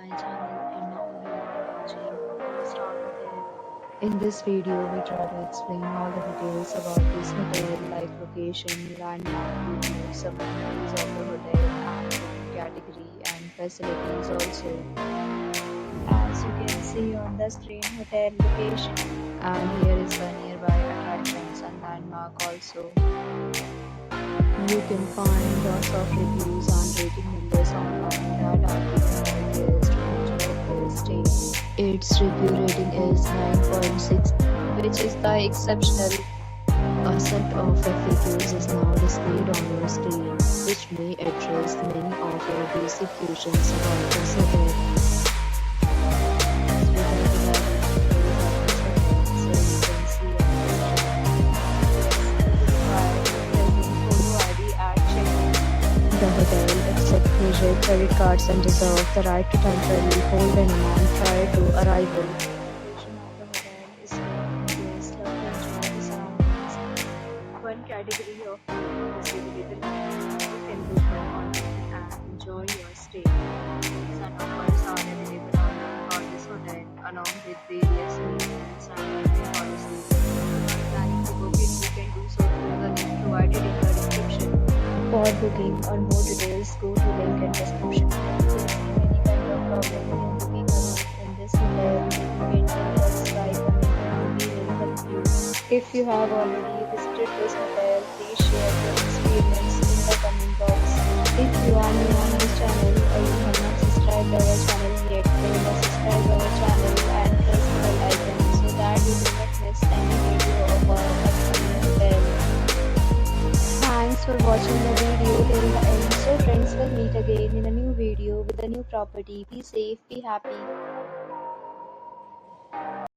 my channel, and now you are watching Hofer Stub'n. In this video, we try to explain all the details about this hotel, like location, landmark, reviews, amenities of the hotel, and booking category and facilities also. As you can see on the screen, hotel location. And here is the nearby attractions and landmark also. You can find lots of reviews and rating numbers online that are given by guests to enjoy their stay. Its review rating is 9.6, which is the exceptional. A set of FAQs is now displayed on your screen, which may address many of your basic questions about this hotel. The hotel accepts major credit cards and reserves the right to temporarily hold an amount prior to arrival. The location of the hotel is good. Guests love to enjoy the surroundings. One category of food is available. You can book online and enjoy your stay. Some offers are available online for this hotel, along with various maintenance and cleaning policies. If you are planning to book it, you can do so through the link provided in the description. For booking or more details, go to link in description. If you face any kind of problem in booking a room in this hotel, you can tell us by comment and we will help you. If you have already visited this hotel, please share your experience in the comment box. If you are new on this channel or you have not subscribed our channel yet, then subscribe our channel and press the bell icon so that you do not miss any video of our upcoming hotel. Thanks for watching the video till the end. So friends, will meet again in a new video with a new property. Be safe, be happy.